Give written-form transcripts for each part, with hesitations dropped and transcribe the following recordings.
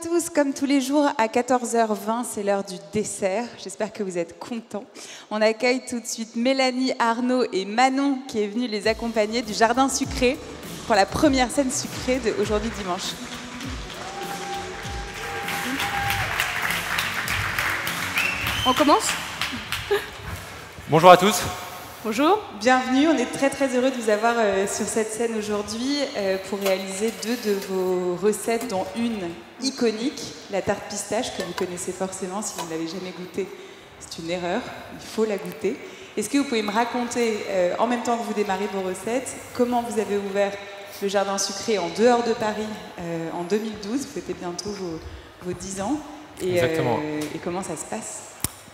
tous, comme tous les jours à 14h20, c'est l'heure du dessert. J'espère que vous êtes contents. On accueille tout de suite Mélanie, Arnaud et Manon qui est venue les accompagner du Jardin Sucré pour la première scène sucrée d'aujourd'hui dimanche. On commence? Bonjour à tous. Bonjour. Bienvenue, on est très heureux de vous avoir sur cette scène aujourd'hui pour réaliser deux de vos recettes, dont une iconique, la tarte pistache, que vous connaissez forcément si vous ne l'avez jamais goûtée. C'est une erreur, il faut la goûter. Est-ce que vous pouvez me raconter, en même temps que vous démarrez vos recettes, comment vous avez ouvert le Jardin Sucré en dehors de Paris en 2012, vous fêtez bientôt vos 10 ans, et comment ça se passe?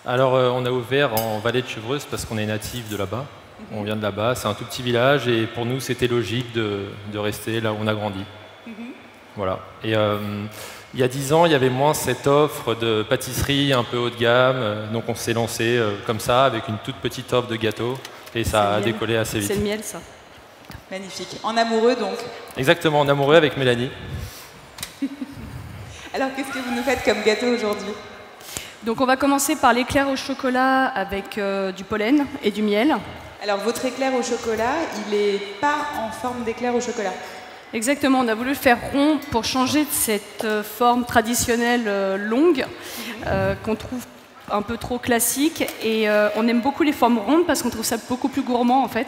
Alors, on a ouvert en Vallée de Chevreuse parce qu'on est natif de là-bas. On vient de là-bas, c'est un tout petit village et pour nous, c'était logique de rester là où on a grandi. Voilà. Et il y a 10 ans, il y avait moins cette offre de pâtisserie un peu haut de gamme. Donc, on s'est lancé comme ça avec une toute petite offre de gâteaux et ça a décollé assez vite. C'est le miel, ça. Magnifique. En amoureux, donc? Exactement, en amoureux avec Mélanie. Alors, qu'est-ce que vous nous faites comme gâteau aujourd'hui? Donc on va commencer par l'éclair au chocolat avec du pollen et du miel. Alors votre éclair au chocolat, il n'est pas en forme d'éclair au chocolat? Exactement, on a voulu le faire rond pour changer de cette forme traditionnelle longue qu'on trouve un peu trop classique. Et on aime beaucoup les formes rondes parce qu'on trouve ça beaucoup plus gourmand en fait.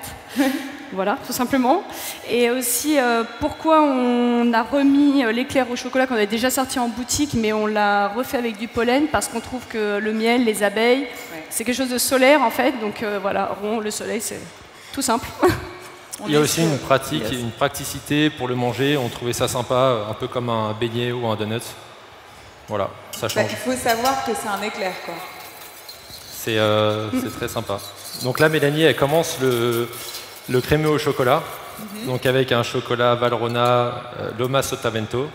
Voilà, tout simplement. Et aussi, pourquoi on a remis l'éclair au chocolat qu'on avait déjà sorti en boutique, mais on l'a refait avec du pollen, parce qu'on trouve que le miel, les abeilles, c'est quelque chose de solaire, en fait. Donc voilà, rond, le soleil, c'est tout simple. Il y a aussi une praticité pour le manger. On trouvait ça sympa, un peu comme un beignet ou un donut. Voilà, ça change. Il faut savoir que c'est un éclair, quoi. C'est très sympa. Donc là, Mélanie, elle commence le crémeux au chocolat, donc avec un chocolat Valrhona Loma Sotavento,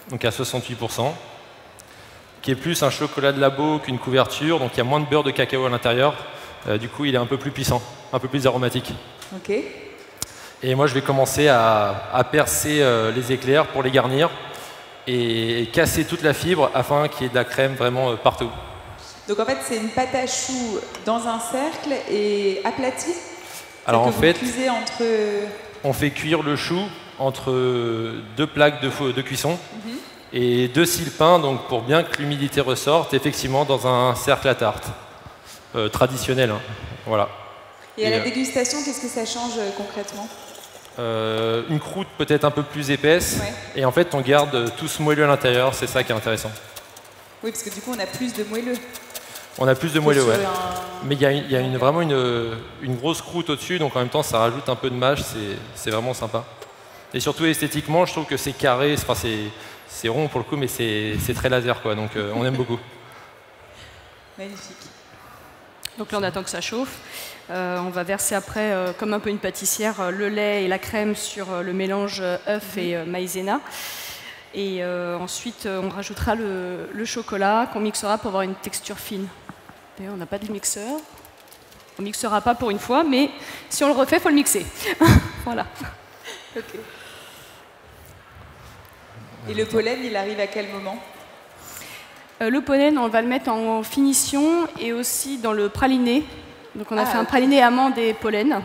donc à 68%, qui est plus un chocolat de labo qu'une couverture, donc il y a moins de beurre de cacao à l'intérieur, du coup il est un peu plus puissant, un peu plus aromatique. Ok. Et moi je vais commencer à percer les éclairs pour les garnir et casser toute la fibre afin qu'il y ait de la crème vraiment partout. Donc en fait c'est une pâte à choux dans un cercle et aplatie? Alors en fait, on fait cuire le chou entre deux plaques de cuisson et deux sils peints, donc pour bien que l'humidité ressorte, effectivement dans un cercle à tarte traditionnel. Hein. Voilà. Et à la dégustation, qu'est-ce que ça change concrètement? Une croûte peut-être un peu plus épaisse, et en fait on garde tout ce moelleux à l'intérieur, c'est ça qui est intéressant. Oui, parce que du coup on a plus de moelleux. On a plus de moelleux, ouais. Mais il y a vraiment une grosse croûte au-dessus, donc en même temps ça rajoute un peu de mâche, c'est vraiment sympa. Et surtout esthétiquement, je trouve que c'est carré, enfin, c'est rond pour le coup, mais c'est très laser, quoi, donc on aime beaucoup. Magnifique. Donc là on attend que ça chauffe. On va verser après, comme un peu une pâtissière, le lait et la crème sur le mélange œuf et maïzena. Et ensuite, on rajoutera le chocolat qu'on mixera pour avoir une texture fine. D'ailleurs, on n'a pas de mixeur. On ne mixera pas pour une fois, mais si on le refait, il faut le mixer. Voilà. Okay. Et le pollen, il arrive à quel moment? Le pollen, on va le mettre en finition et aussi dans le praliné. Donc on a fait un praliné amande et pollen.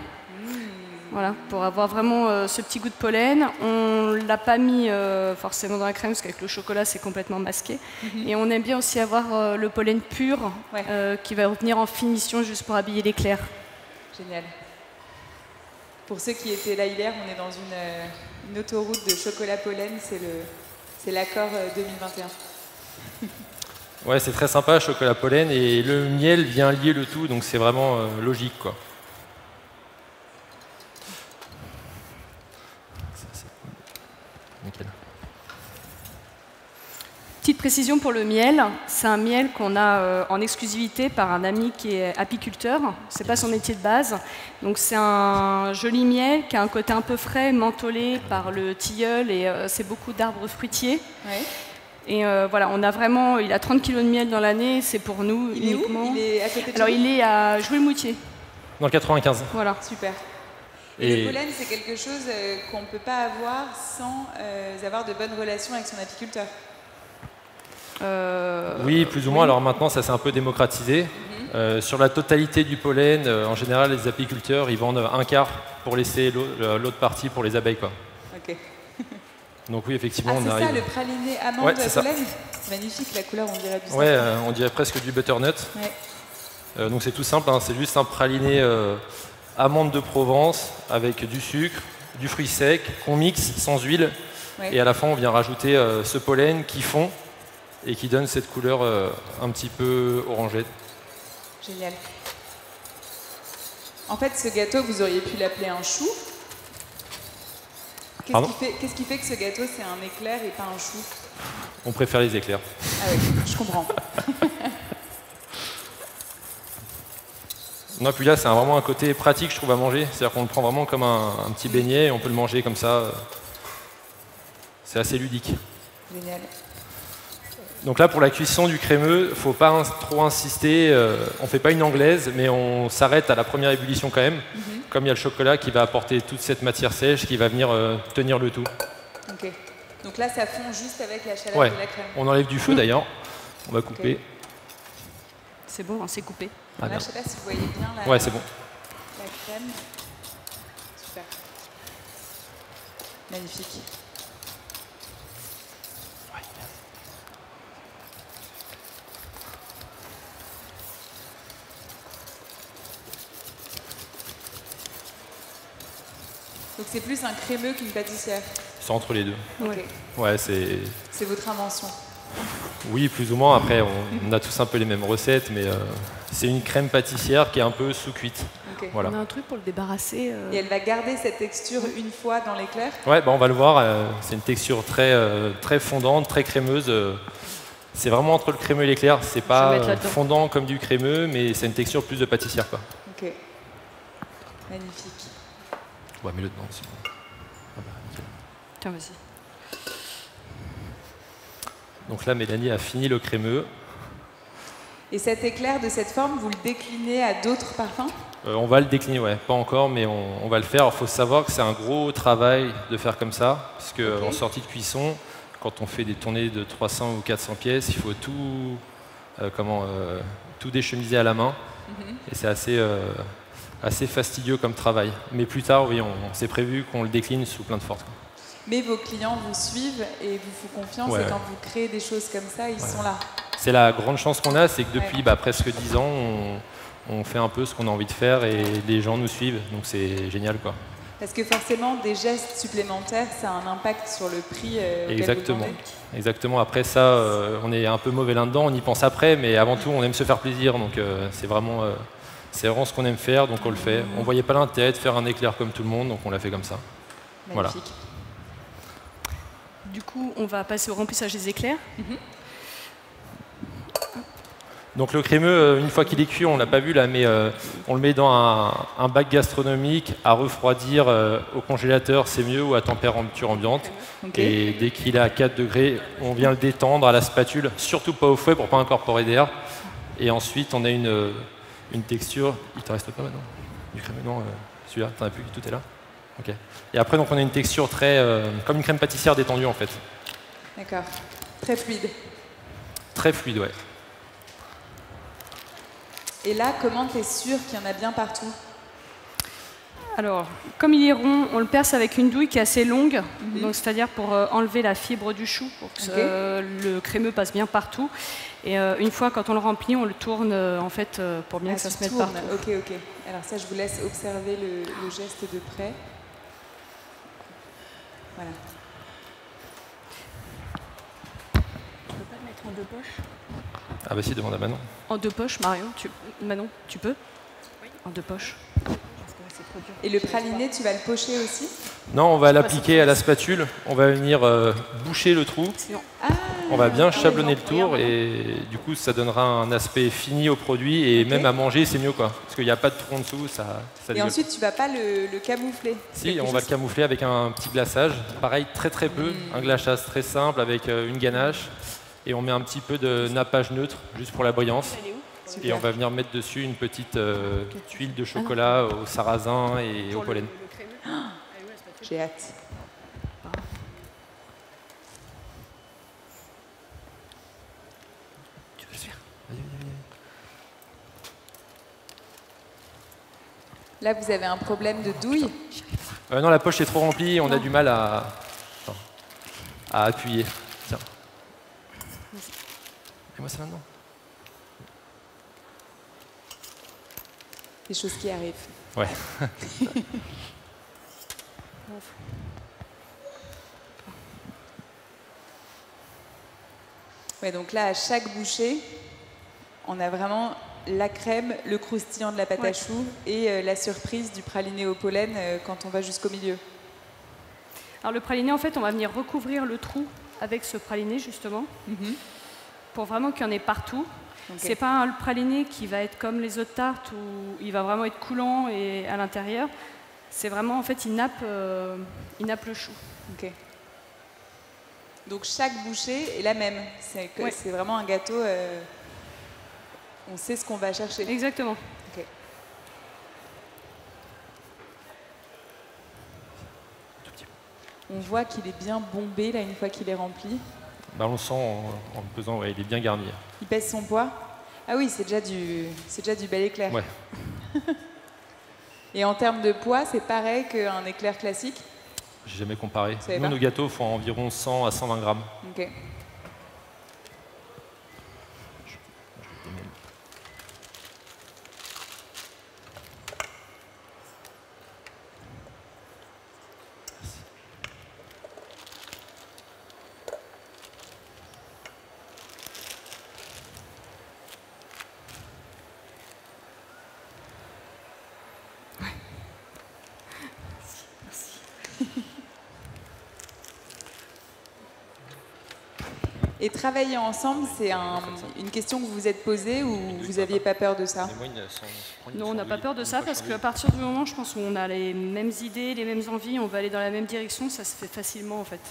Voilà, pour avoir vraiment ce petit goût de pollen. On ne l'a pas mis forcément dans la crème, parce qu'avec le chocolat, c'est complètement masqué. Et on aime bien aussi avoir le pollen pur, qui va revenir en finition juste pour habiller l'éclair. Génial. Pour ceux qui étaient là hier, on est dans une autoroute de chocolat pollen, c'est l'accord 2021. Ouais, c'est très sympa, chocolat pollen, et le miel vient lier le tout, donc c'est vraiment logique, quoi. Nickel. Petite précision pour le miel, c'est un miel qu'on a en exclusivité par un ami qui est apiculteur. C'est pas son métier de base, donc c'est un joli miel qui a un côté un peu frais, mentholé par le tilleul, et c'est beaucoup d'arbres fruitiers. Ouais. Et voilà, on a vraiment, il a 30 kg de miel dans l'année, c'est pour nous uniquement. Il est à côté de Alors il est à Jouy-le-Moutier. Dans le 95. Voilà. Super. Et le pollen, c'est quelque chose qu'on ne peut pas avoir sans avoir de bonnes relations avec son apiculteur. Oui, plus ou moins. Alors maintenant, ça s'est un peu démocratisé. Sur la totalité du pollen, en général, les apiculteurs, ils vendent un quart pour laisser l'autre partie pour les abeilles, quoi. Ok. Donc oui, effectivement, on c'est arrive. ça, le praliné amande Ouais, c'est pollen. C'est magnifique, la couleur, on dirait du Ouais, safran. on dirait presque du butternut. Ouais. Donc c'est tout simple, hein, c'est juste un praliné amande de Provence avec du sucre, du fruit sec qu'on mixe sans huile. Ouais. Et à la fin, on vient rajouter ce pollen qui fond et qui donne cette couleur un petit peu orangée. Génial. En fait, ce gâteau, vous auriez pu l'appeler un chou. Qu'est-ce qui fait que ce gâteau, c'est un éclair et pas un chou? On préfère les éclairs. Ah oui, je comprends. Non, puis là, c'est vraiment un côté pratique, je trouve, à manger. C'est-à-dire qu'on le prend vraiment comme un petit beignet et on peut le manger comme ça. C'est assez ludique. Génial. Donc là, pour la cuisson du crémeux, il ne faut pas trop insister. On ne fait pas une anglaise, mais on s'arrête à la première ébullition quand même. Comme il y a le chocolat qui va apporter toute cette matière sèche qui va venir tenir le tout. Ok. Donc là, ça fond juste avec la chaleur Ouais. de la crème. On enlève du feu d'ailleurs. On va couper. Ok. C'est bon, hein, c'est coupé. Ah, Là, bien. je sais pas si vous voyez bien la, Ouais, c'est bon. la crème. Super. Magnifique. Donc c'est plus un crémeux qu'une pâtissière. C'est entre les deux. Ok. Ouais, c'est... C'est votre invention. Oui, plus ou moins. Après, on a tous un peu les mêmes recettes, mais c'est une crème pâtissière qui est un peu sous-cuite. Ok. Voilà. On a un truc pour le débarrasser. Et elle va garder cette texture une fois dans l'éclair. Ouais, bah on va le voir. C'est une texture très fondante, très crémeuse. C'est vraiment entre le crémeux et l'éclair. C'est pas mettre là-dedans. fondant comme du crémeux, mais c'est une texture plus de pâtissière, quoi. Ok. Magnifique. Ouais, mets-le dedans aussi. Ah bah, nickel. Tiens, vas-y. Donc là, Mélanie a fini le crémeux. Et cet éclair de cette forme, vous le déclinez à d'autres parfums? On va le décliner, ouais, pas encore, mais on va le faire. Il faut savoir que c'est un gros travail de faire comme ça, parce qu'en Ok. sortie de cuisson, quand on fait des tournées de 300 ou 400 pièces, il faut tout, tout déchemiser à la main. Et c'est assez fastidieux comme travail. Mais plus tard, oui, c'est prévu qu'on le décline sous plein de formes. Mais vos clients vous suivent et vous font confiance, Ouais. et quand vous créez des choses comme ça, ils sont là. C'est la grande chance qu'on a, c'est que depuis presque 10 ans, on fait un peu ce qu'on a envie de faire et les gens nous suivent. Donc c'est génial, quoi. Parce que forcément, des gestes supplémentaires, ça a un impact sur le prix auquel vous Exactement. vendez. Exactement. Après ça, on est un peu mauvais là-dedans, on y pense après, mais avant tout, on aime se faire plaisir. Donc c'est vraiment ce qu'on aime faire, donc on le fait. On voyait pas l'intérêt de faire un éclair comme tout le monde, donc on l'a fait comme ça. Voilà. Magnifique. Du coup, on va passer au remplissage des éclairs. Donc le crémeux, une fois qu'il est cuit, on l'a pas vu là, mais on le met dans un bac gastronomique à refroidir au congélateur, c'est mieux, ou à température ambiante. Ok. Et dès qu'il est à 4 degrés, on vient le détendre à la spatule, surtout pas au fouet pour pas incorporer d'air. Et ensuite, on a une texture. Il te reste pas maintenant du crémeux? Non, celui-là, t'en as plus, tout est là. Ok. Et après, donc, on a une texture très comme une crème pâtissière détendue en fait, D'accord. Très fluide. très fluide, ouais. Et là, comment tu es sûr qu'il y en a bien partout? Alors, comme il est rond, on le perce avec une douille qui est assez longue, donc c'est-à-dire pour enlever la fibre du chou, pour que le crémeux passe bien partout. Et une fois, quand on le remplit, on le tourne en fait pour bien que ça se mette partout. Ok, ok. Alors ça, je vous laisse observer le geste de près. Voilà. Tu peux pas le mettre en deux poches? Ah bah si, demande à Manon. En deux poches, Manon, tu peux? Oui. En deux poches. Et le praliné, tu vas le pocher aussi? Non, on va l'appliquer à la spatule, on va venir boucher le trou, Sinon, on va bien chablonner le tour et du coup ça donnera un aspect fini au produit et même à manger c'est mieux, quoi. Parce qu'il n'y a pas de trou en dessous, ça Et dégueule. ensuite, tu vas pas le camoufler? Si, on va le camoufler avec un petit glaçage, pareil très peu, un glaçage très simple avec une ganache et on met un petit peu de nappage neutre juste pour la brillance. Et on va venir mettre dessus une petite tuile de chocolat au sarrasin et au pollen. J'ai hâte. Là, vous avez un problème de douille. Non, la poche est trop remplie, on a du mal à appuyer. Tiens. Et moi, c'est maintenant. Des choses qui arrivent. Ouais. Ouais, donc là, à chaque bouchée, on a vraiment la crème, le croustillant de la pâte à choux et la surprise du praliné au pollen quand on va jusqu'au milieu. Alors le praliné, en fait, on va venir recouvrir le trou avec ce praliné, justement, pour vraiment qu'il y en ait partout. Okay. C'est pas un praliné qui va être comme les autres tartes où il va vraiment être coulant et à l'intérieur. C'est vraiment, en fait, il nappe le chou. Okay. Donc chaque bouchée est la même. C'est vraiment un gâteau, on sait ce qu'on va chercher. Exactement. Okay. On voit qu'il est bien bombé là une fois qu'il est rempli. Bah, on le sent en le pesant, ouais, il est bien garni. Il pèse son poids. Ah oui, c'est déjà du bel éclair. Ouais. Et en termes de poids, c'est pareil qu'un éclair classique? J'ai jamais comparé. Nous, nos gâteaux font environ 100 à 120 grammes. Ok. Et travailler ensemble, c'est une question que vous vous êtes posée ou vous n'aviez pas peur de ça? Non, on n'a pas peur de ça parce qu'à partir du moment, je pense, où on a les mêmes idées, les mêmes envies, on va aller dans la même direction, ça se fait facilement en fait.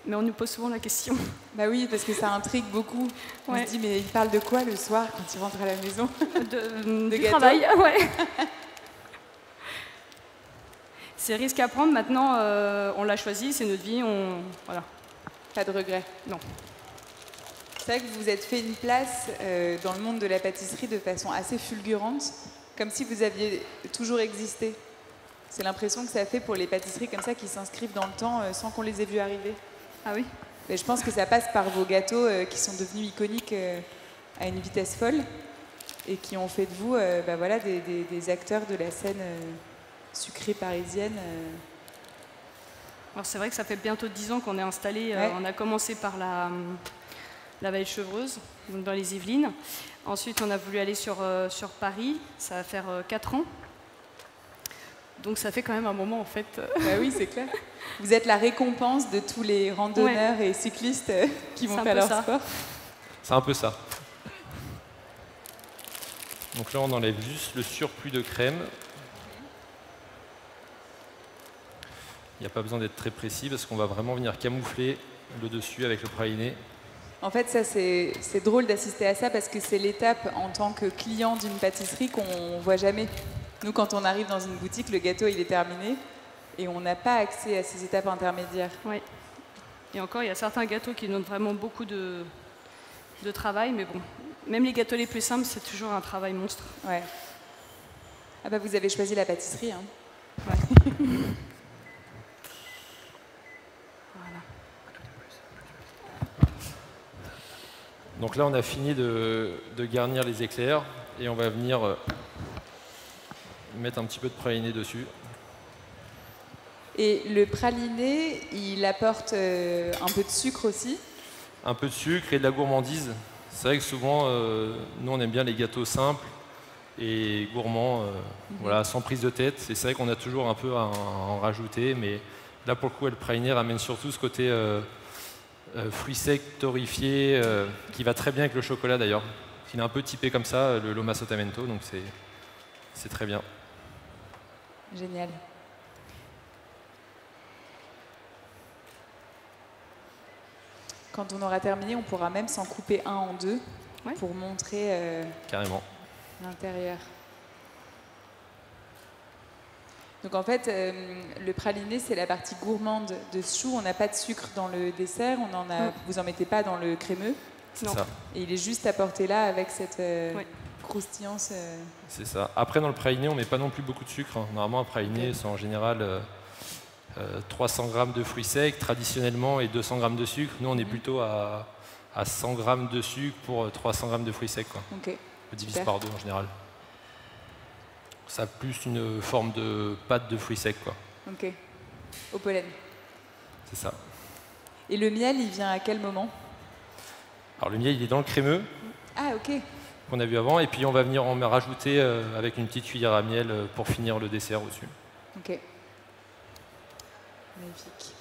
Mais on nous pose souvent la question. Bah oui, parce que ça intrigue beaucoup. On se dit, mais il parle de quoi le soir quand il rentre à la maison? Du travail, ouais. C'est risque à prendre, maintenant on l'a choisi, c'est notre vie, voilà. Pas de regret? Non. C'est vrai que vous vous êtes fait une place dans le monde de la pâtisserie de façon assez fulgurante, comme si vous aviez toujours existé. C'est l'impression que ça fait pour les pâtisseries comme ça qui s'inscrivent dans le temps sans qu'on les ait vues arriver. Ah oui? Mais je pense que ça passe par vos gâteaux qui sont devenus iconiques à une vitesse folle et qui ont fait de vous voilà, des acteurs de la scène sucrée parisienne. Alors c'est vrai que ça fait bientôt 10 ans qu'on est installé. On a commencé par la Vallée de Chevreuse, donc dans les Yvelines. Ensuite, on a voulu aller sur Paris. Ça va faire 4 ans. Donc ça fait quand même un moment en fait. Bah oui, c'est clair. Vous êtes la récompense de tous les randonneurs et cyclistes qui vont faire leur sport. C'est un peu ça. Donc là, on enlève juste le surplus de crème. Il n'y a pas besoin d'être très précis parce qu'on va vraiment venir camoufler le dessus avec le praliné. En fait, ça c'est drôle d'assister à ça parce que c'est l'étape en tant que client d'une pâtisserie qu'on ne voit jamais. Nous, quand on arrive dans une boutique, le gâteau il est terminé et on n'a pas accès à ces étapes intermédiaires. Oui. Et encore, il y a certains gâteaux qui demandent vraiment beaucoup de travail, mais bon, même les gâteaux les plus simples, c'est toujours un travail monstre. Ouais. Ah bah vous avez choisi la pâtisserie, hein. Ouais. Donc là, on a fini de garnir les éclairs et on va venir mettre un petit peu de praliné dessus. Et le praliné, il apporte un peu de sucre aussi? Un peu de sucre et de la gourmandise. C'est vrai que souvent, nous, on aime bien les gâteaux simples et gourmands, voilà, sans prise de tête. Et c'est vrai qu'on a toujours un peu à en rajouter, mais là, pour le coup, le praliné ramène surtout ce côté fruits secs, torréfiés, qui va très bien avec le chocolat d'ailleurs. Il est un peu typé comme ça, le Loma Sottamento, donc c'est très bien. Génial. Quand on aura terminé, on pourra même s'en couper un en deux pour montrer carrément l'intérieur. Donc en fait, le praliné, c'est la partie gourmande de ce chou. On n'a pas de sucre dans le dessert, vous n'en mettez pas dans le crémeux. C'est Non. ça. Et il est juste apporté là avec cette Ouais. croustillance. C'est ça. Après, dans le praliné, on met pas non plus beaucoup de sucre. Normalement, un praliné, c'est en général 300 grammes de fruits secs, traditionnellement, et 200 grammes de sucre. Nous, on est plutôt à 100 grammes de sucre pour 300 grammes de fruits secs, quoi. Ok, On divise Super. par deux en général. Ça a plus une forme de pâte de fruits secs, quoi. ok. Au pollen. C'est ça. Et le miel, il vient à quel moment? Alors le miel, il est dans le crémeux Ah, ok. qu'on a vu avant, et puis on va venir en rajouter avec une petite cuillère à miel pour finir le dessert au-dessus. Ok. Magnifique.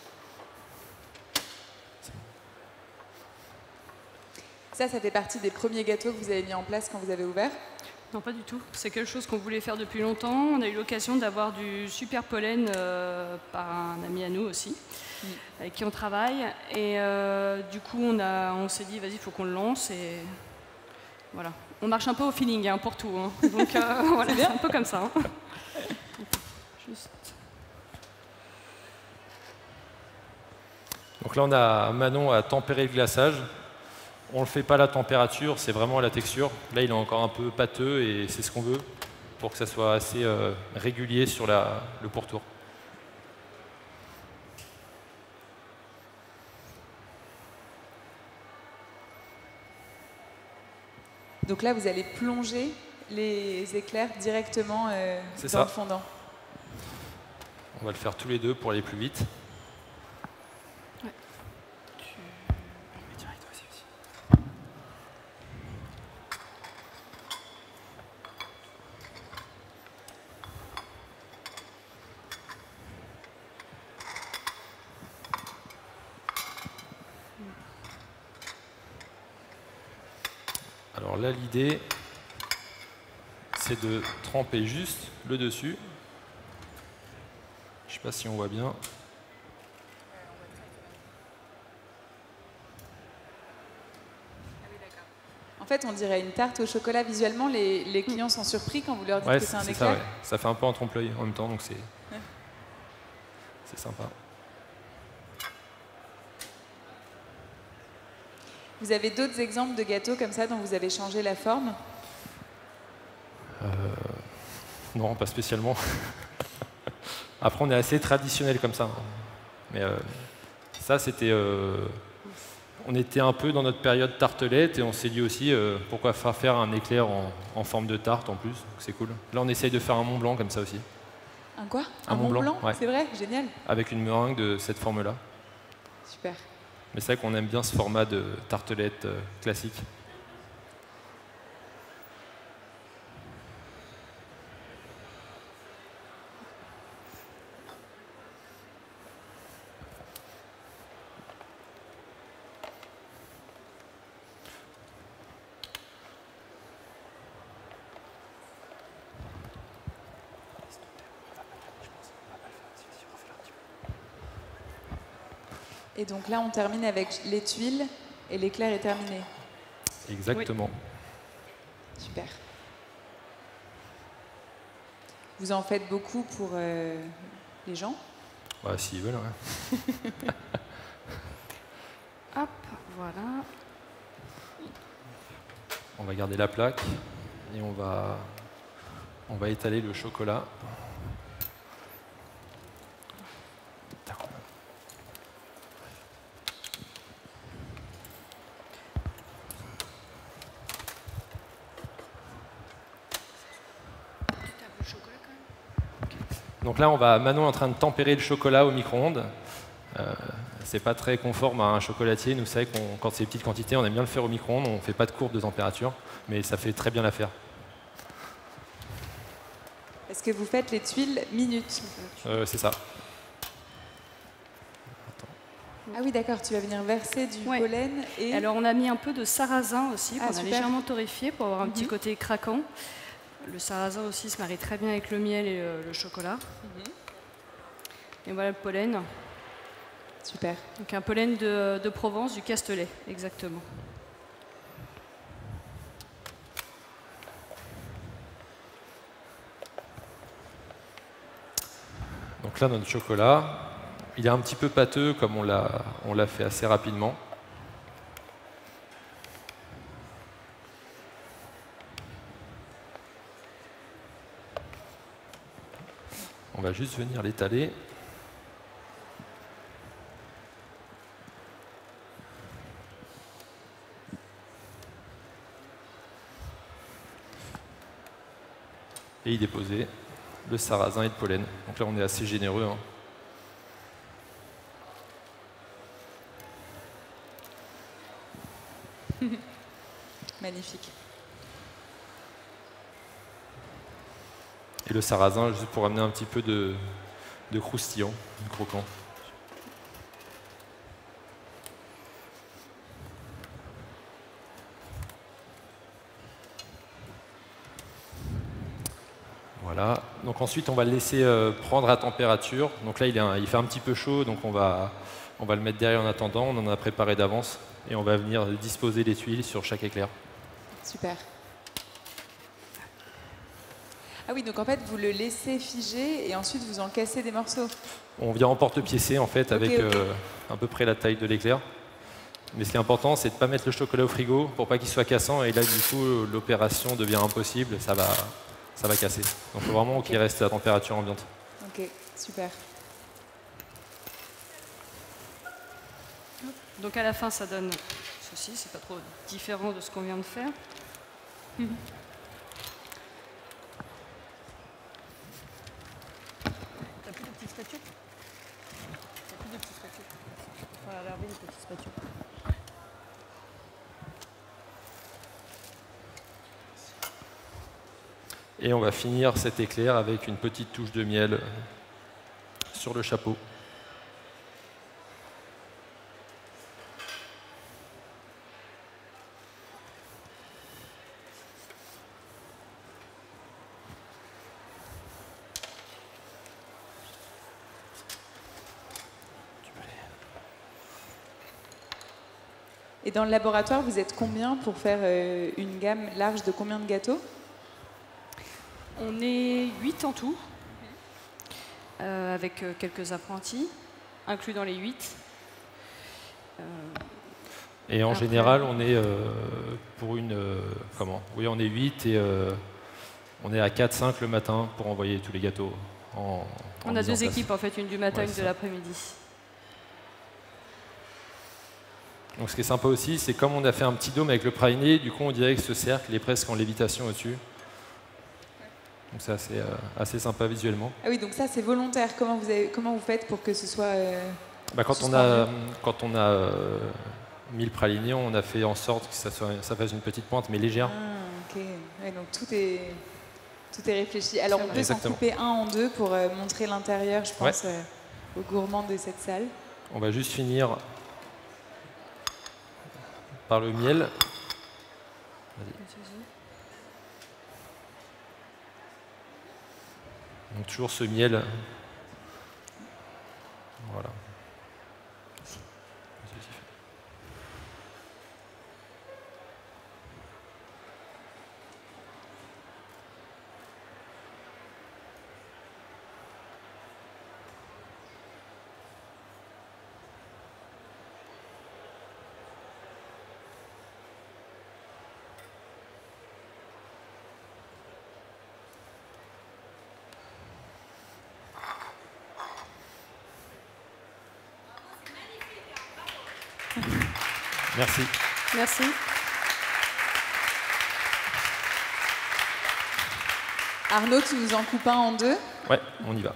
Ça fait partie des premiers gâteaux que vous avez mis en place quand vous avez ouvert? Non, pas du tout. C'est quelque chose qu'on voulait faire depuis longtemps. On a eu l'occasion d'avoir du super pollen par un ami à nous aussi, avec qui on travaille. Et du coup, on s'est dit, vas-y, il faut qu'on le lance. Et voilà. On marche un peu au feeling hein, pour tout. Hein. Donc voilà, c'est un peu comme ça. Hein. Juste. Donc là, on a Manon à tempérer le glaçage. On ne le fait pas à la température, c'est vraiment à la texture. Là, il est encore un peu pâteux et c'est ce qu'on veut pour que ça soit assez régulier sur le pourtour. Donc là, vous allez plonger les éclairs directement C'est dans ça. le fondant. On va le faire tous les deux pour aller plus vite. Alors là, l'idée, c'est de tremper juste le dessus. Je ne sais pas si on voit bien. En fait, on dirait une tarte au chocolat. Visuellement, les clients sont surpris quand vous leur dites Ouais, que c'est un c'est éclair. ça, ouais. Ça fait un peu en trompe-l'œil en même temps, donc c'est sympa. Vous avez d'autres exemples de gâteaux comme ça dont vous avez changé la forme? Non, pas spécialement. Après, on est assez traditionnel comme ça. Hein. Mais ça, c'était... on était un peu dans notre période tartelette et on s'est dit aussi pourquoi faire un éclair en forme de tarte en plus. C'est cool. Là, on essaye de faire un Mont Blanc comme ça aussi. Un quoi? Un Mont Blanc, ouais. C'est vrai? Génial. Avec une meringue de cette forme-là. Super. Mais c'est vrai qu'on aime bien ce format de tartelette classique. Et donc là, on termine avec les tuiles et l'éclair est terminé. Exactement. Super. Vous en faites beaucoup pour les gens? Ouais, s'ils veulent, ouais. Hop, voilà. On va garder la plaque et on va étaler le chocolat. Donc là, Manon est en train de tempérer le chocolat au micro-ondes. C'est pas très conforme à un chocolatier. Nous, c'est vrai que quand c'est petites quantités, on aime bien le faire au micro-ondes. On ne fait pas de courbe de température, mais ça fait très bien l'affaire. Est-ce que vous faites les tuiles minutes? C'est ça. Ah oui, d'accord, tu vas venir verser du Ouais. pollen et... Alors on a mis un peu de sarrasin aussi, Ah, qu'on a super. légèrement torréfié pour avoir un petit côté craquant. Le sarrasin aussi se marie très bien avec le miel et le chocolat. Et voilà le pollen. Super. Donc un pollen de Provence, du Castelet, exactement. Donc là, notre chocolat, il est un petit peu pâteux comme on l'a fait assez rapidement. On va juste venir l'étaler. Et y déposer le sarrasin et le pollen. Donc là, on est assez généreux, hein. Magnifique. Et le sarrasin, juste pour amener un petit peu de croustillant, de croquant. Voilà. Donc ensuite, on va le laisser prendre à température. Donc là, il fait un petit peu chaud, donc on va le mettre derrière en attendant. On en a préparé d'avance et on va venir disposer les tuiles sur chaque éclair. Super. Ah oui, donc en fait, vous le laissez figer et ensuite vous en cassez des morceaux. On vient en porte-piécé en fait avec à peu près la taille de l'éclair. Mais ce qui est important, c'est de ne pas mettre le chocolat au frigo pour pas qu'il soit cassant. Et là, du coup, l'opération devient impossible. Ça va casser. Donc, il faut vraiment qu'il reste à température ambiante. Ok, super. Donc à la fin, ça donne ceci. C'est pas trop différent de ce qu'on vient de faire. T'as plus de petites spatules? T'as plus de petites spatules? Voilà, là, une petite spatule. Et on va finir cet éclair avec une petite touche de miel sur le chapeau. Et dans le laboratoire, vous êtes combien pour faire une gamme large de combien de gâteaux? On est 8 en tout, avec quelques apprentis, inclus dans les 8. Et en général, on est pour une... Oui, on est 8 et on est à 4-5 le matin pour envoyer tous les gâteaux. On a deux équipes, en fait, une du matin et une de l'après-midi. Donc ce qui est sympa aussi, c'est comme on a fait un petit dôme avec le praliné, du coup on dirait que ce cercle est presque en lévitation au-dessus. Donc c'est assez sympa visuellement. Ah oui, donc ça c'est volontaire. Comment vous faites pour que ce soit quand on a mis le praliné, on a fait en sorte que ça fasse une petite pointe, mais légère. Ah, ok. Ouais, donc tout est réfléchi. Alors on peut s'en couper un en deux pour montrer l'intérieur, je pense, aux gourmands de cette salle. On va juste finir par le miel. Donc toujours ce miel. Voilà. Merci. Merci. Arnaud, tu nous en coupes un en deux? Ouais, on y va.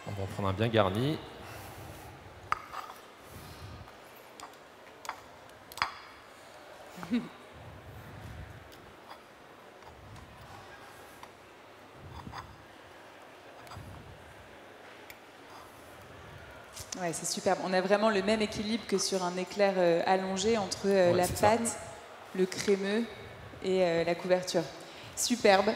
On va en prendre un bien garni. Ouais, c'est superbe. On a vraiment le même équilibre que sur un éclair allongé entre la pâte, le crémeux et la couverture. Superbe.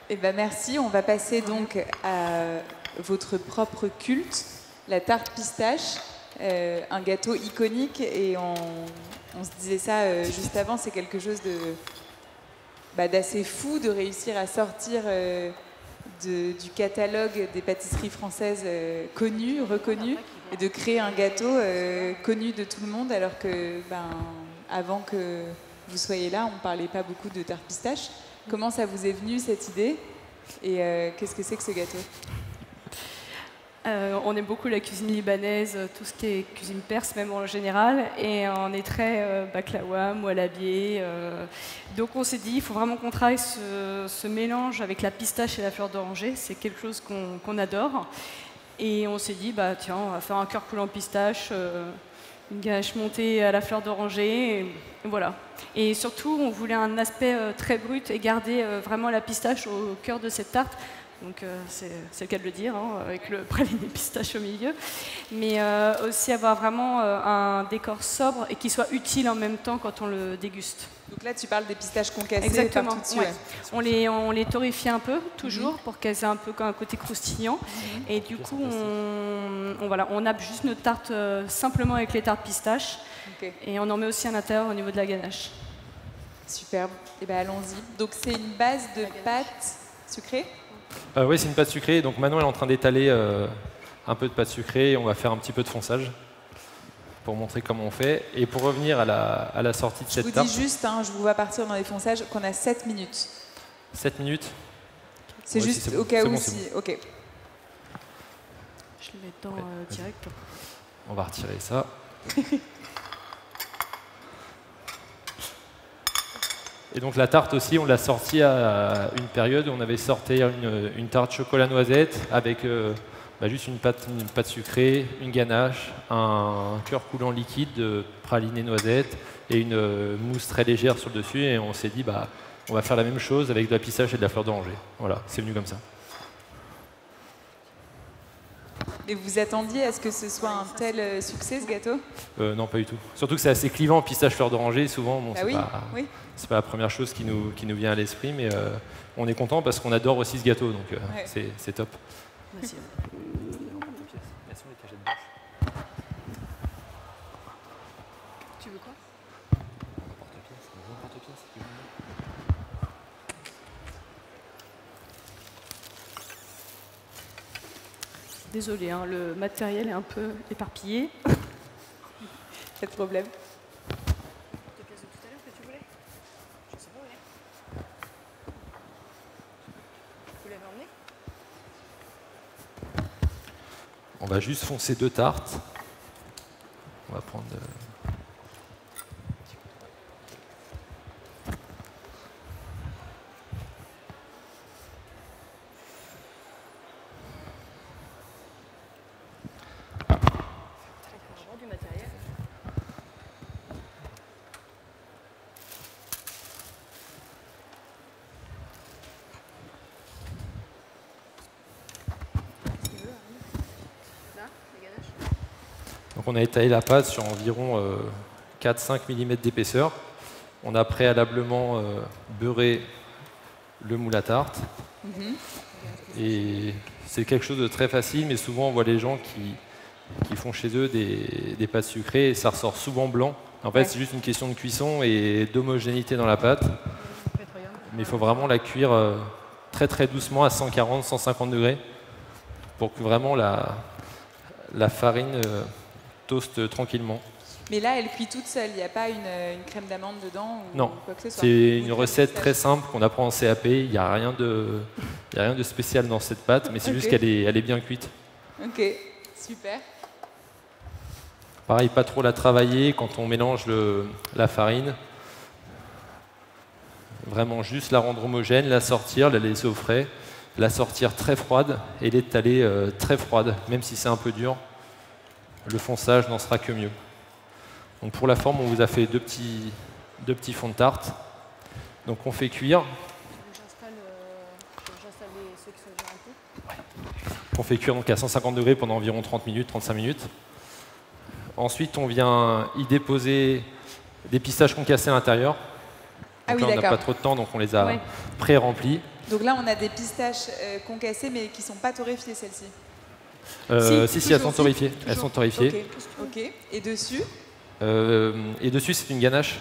Eh ben, merci. On va passer donc à votre propre culte, la tarte pistache, un gâteau iconique. Et on se disait ça juste avant, c'est quelque chose d'assez fou de réussir à sortir du catalogue des pâtisseries françaises connues, reconnues, et de créer un gâteau connu de tout le monde, alors que avant que vous soyez là, on ne parlait pas beaucoup de tarte pistache. Comment ça vous est venu cette idée et qu'est-ce que c'est que ce gâteau? On aime beaucoup la cuisine libanaise, tout ce qui est cuisine perse même en général, et on est très baklawa, moualabié. Donc on s'est dit, il faut vraiment qu'on travaille ce mélange avec la pistache et la fleur d'oranger, c'est quelque chose qu'on adore. Et on s'est dit, tiens, on va faire un cœur coulant pistache, une ganache montée à la fleur d'oranger, et voilà. Et surtout, on voulait un aspect très brut et garder vraiment la pistache au cœur de cette tarte. Donc c'est le cas de le dire, hein, avec le praliné pistache au milieu. Mais aussi avoir vraiment un décor sobre et qui soit utile en même temps quand on le déguste. Donc là, tu parles des pistaches concassées. Exactement. Partout dessus, ouais. On les torréfie un peu, toujours, pour qu'elles aient un peu un côté croustillant. Et du coup, on nappe juste notre tarte simplement avec les tartes pistaches. Okay. Et on en met aussi à l'intérieur au niveau de la ganache. Superbe. Et bien allons-y. Donc c'est une base de pâte sucrée? Oui, c'est une pâte sucrée. Donc Manon elle est en train d'étaler un peu de pâte sucrée et on va faire un petit peu de fonçage pour montrer comment on fait. Et pour revenir à la sortie de cette tarte... Je vous dis juste, je vous vois partir dans les fonçages, qu'on a 7 minutes. 7 minutes? C'est juste au cas où si... Ok. Je le mets dedans direct. On va retirer ça. Et donc la tarte aussi, on l'a sortie à une période où on avait sorti une tarte chocolat noisette avec juste une pâte sucrée, une ganache, un cœur coulant liquide de praliné noisette et une mousse très légère sur le dessus. Et on s'est dit, on va faire la même chose avec de la pistache et de la fleur d'oranger. Voilà, c'est venu comme ça. Et vous attendiez à ce que ce soit un tel succès, ce gâteau? Non, pas du tout. Surtout que c'est assez clivant, pistache, fleur d'oranger, souvent, c'est pas la première chose qui nous vient à l'esprit, mais on est content parce qu'on adore aussi ce gâteau, donc c'est top. Merci. Tu veux quoi? Désolée, le matériel est un peu éparpillé. Pas de problème. Les pièces de tout à l'heure que tu voulais? Je sais pas où elle est. Vous l'avez emmenée? On va juste foncer 2 tartes. On va prendre... du matériel. Donc on a étalé la pâte sur environ 4-5 mm d'épaisseur. On a préalablement beurré le moule à tarte. Et c'est quelque chose de très facile, mais souvent on voit les gens qui font chez eux des pâtes sucrées et ça ressort souvent blanc. En fait, c'est juste une question de cuisson et d'homogénéité dans la pâte. Mais il faut vraiment la cuire très très doucement à 140-150 degrés pour que vraiment la farine toast tranquillement. Mais là, elle cuit toute seule, il n'y a pas une crème d'amande dedans ou non, quoi que ce soit. C'est une recette très simple qu'on apprend en CAP, il n'y a rien de spécial dans cette pâte, mais c'est juste qu'elle est bien cuite. Ok, super. Pareil, pas trop la travailler quand on mélange la farine. Vraiment juste la rendre homogène, la sortir, la laisser au frais, la sortir très froide et l'étaler très froide, même si c'est un peu dur. Le fonçage n'en sera que mieux. Donc pour la forme, on vous a fait deux petits fonds de tarte. Donc on fait cuire. J'installe ceux qui sont déjà un peu. On fait cuire donc à 150 degrés pendant environ 30 minutes, 35 minutes. Ensuite, on vient y déposer des pistaches concassées à l'intérieur. Donc là, on n'a pas trop de temps, donc on les a pré-remplis. Donc là, on a des pistaches concassées, mais qui ne sont pas torréfiées, celles-ci. Si, elles sont torréfiées. Elles sont torréfiées. Ok. Et dessus c'est une ganache.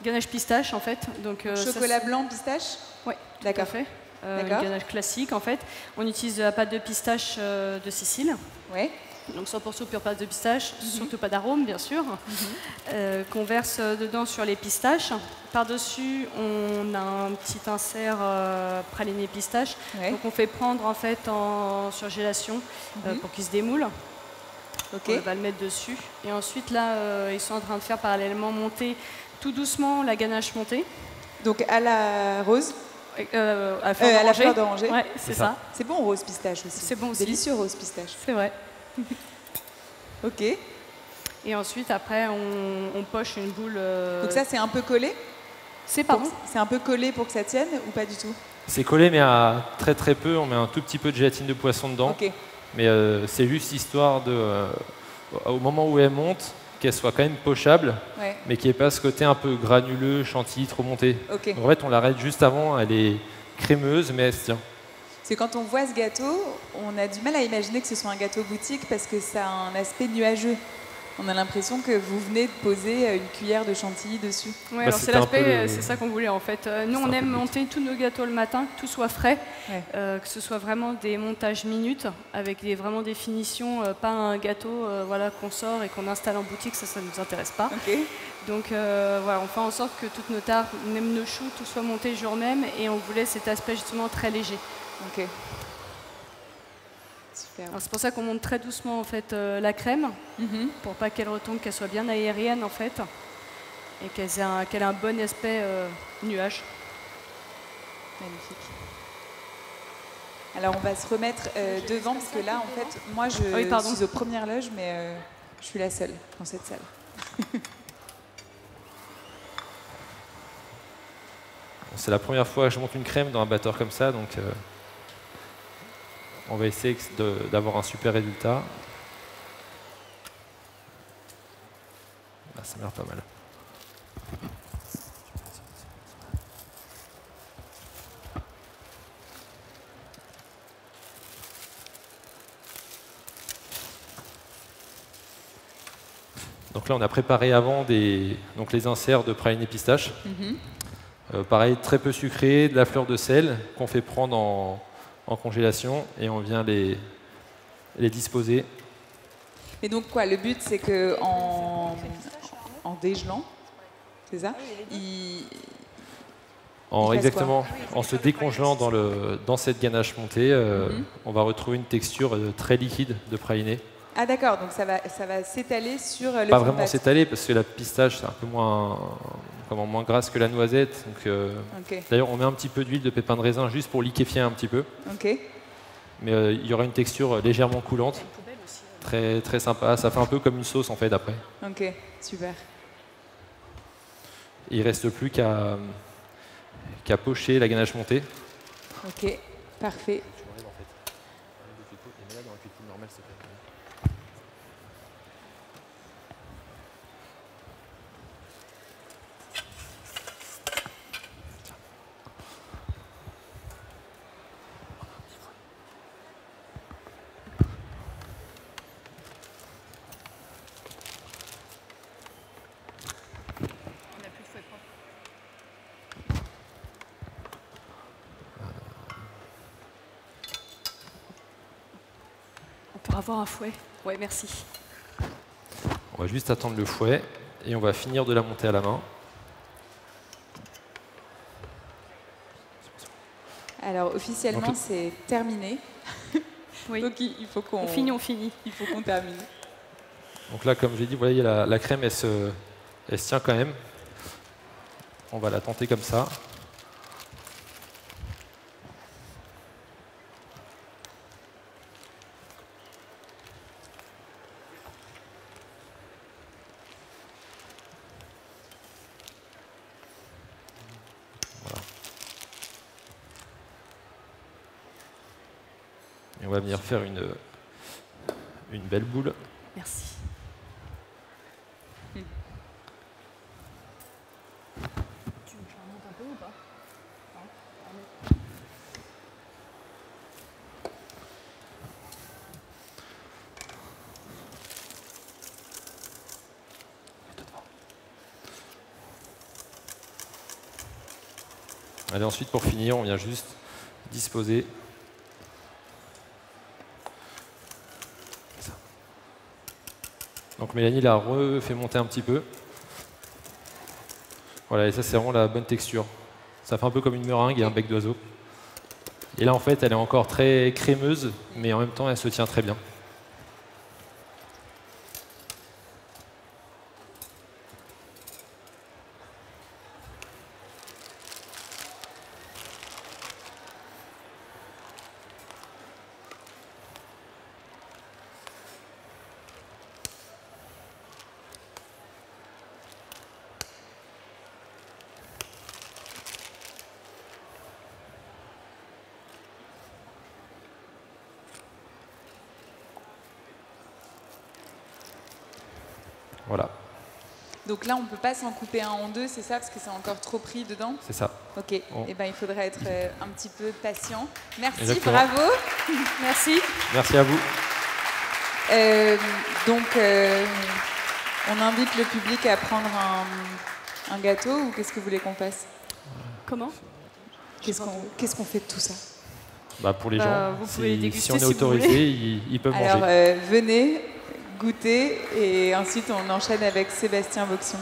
Ganache pistache, en fait. Donc, chocolat blanc pistache. Oui, d'accord. Fait. une ganache classique en fait. On utilise de la pâte de pistache de Sicile. Ouais. Donc 100% pure pâte de pistache, surtout pas d'arôme bien sûr, qu'on verse dedans sur les pistaches. Par-dessus, on a un petit insert praliné pistache, donc on fait prendre en fait en surgélation pour qu'il se démoule. On va le mettre dessus. Et ensuite là, ils sont en train de faire parallèlement monter tout doucement la ganache montée. Donc à la rose à la fleur d'oranger. Ouais, c'est ça. C'est bon rose pistache aussi. C'est bon aussi. Délicieux rose pistache. C'est vrai. Ok. Et ensuite, après, on poche une boule. Donc ça, c'est un peu collé. C'est un peu collé pour que ça tienne ou pas du tout? C'est collé, mais à très peu. On met un tout petit peu de gélatine de poisson dedans. Ok. Mais c'est juste histoire de, au moment où elle monte, qu'elle soit quand même pochable, mais qu'il n'y ait pas ce côté un peu granuleux, chantilly, trop monté. Okay. En fait, on l'arrête juste avant. Elle est crémeuse, mais elle se tient. C'est quand on voit ce gâteau, on a du mal à imaginer que ce soit un gâteau boutique parce que ça a un aspect nuageux. On a l'impression que vous venez de poser une cuillère de chantilly dessus. Ouais, alors c'est l'aspect, c'est ça qu'on voulait en fait. Nous, on aime monter tous nos gâteaux le matin, que tout soit frais, que ce soit vraiment des montages minutes, avec vraiment des finitions, pas un gâteau voilà, qu'on sort et qu'on installe en boutique, ça ne nous intéresse pas. Okay. Donc voilà, on fait en sorte que toutes nos tartes, même nos choux, tout soit monté le jour même et on voulait cet aspect justement très léger. Ok. Super. C'est pour ça qu'on monte très doucement en fait la crème, pour pas qu'elle retombe, qu'elle soit bien aérienne en fait, et qu'elle ait un bon aspect nuage. Magnifique. Alors on va se remettre devant parce que là en fait, moi je suis aux premières loges, mais je suis la seule dans cette salle. C'est la première fois que je monte une crème dans un batteur comme ça, donc on va essayer d'avoir un super résultat. Là, ça m'a l'air pas mal. Donc là, on a préparé avant les inserts de praliné pistache. Pareil, très peu sucré, de la fleur de sel qu'on fait prendre en congélation et on vient les disposer. Et donc quoi, le but c'est que en dégelant, c'est ça, exactement, en se décongelant dans cette ganache montée, on va retrouver une texture très liquide de praliné. Ah d'accord, donc ça va s'étaler sur le Pas vraiment s'étaler parce que la pistache c'est un peu moins grasse que la noisette. D'ailleurs on met un petit peu d'huile de pépin de raisin juste pour liquéfier un petit peu. Mais il y aura une texture légèrement coulante, très, très sympa. Ça fait un peu comme une sauce en fait après. Ok, super. Il ne reste plus qu'à pocher la ganache montée. Ok, parfait. Pour avoir un fouet. Ouais, merci. On va juste attendre le fouet et on va finir de la monter à la main. Alors officiellement c'est terminé. Oui. Donc il faut qu'on on finit. Il faut qu'on termine. Donc là, comme j'ai dit, vous voyez la crème, elle se tient quand même. On va la tenter comme ça. Et on va venir faire une belle boule. Merci. Tu me remontes un peu ou pas? Allez, ensuite, pour finir, on vient juste disposer. Donc Mélanie l'a refait monter un petit peu. Voilà, et ça c'est vraiment la bonne texture. Ça fait un peu comme une meringue et un bec d'oiseau. Et là en fait elle est encore très crémeuse, mais en même temps elle se tient très bien. Voilà. Donc là, on ne peut pas s'en couper un en deux, c'est ça, parce que c'est encore trop pris dedans? C'est ça. Ok, bon. Eh ben, il faudra être un petit peu patient. Merci, Exactement. bravo. Merci. Merci à vous. On invite le public à prendre un gâteau, ou qu'est-ce que vous voulez qu'on fasse? Comment? Qu'est-ce qu'on fait de tout ça? Bah, pour les gens, vous pouvez les déguster si on est si vous autorisé, voulez. ils peuvent Alors, manger. venez, goûter, et ensuite on enchaîne avec Sébastien Boxion.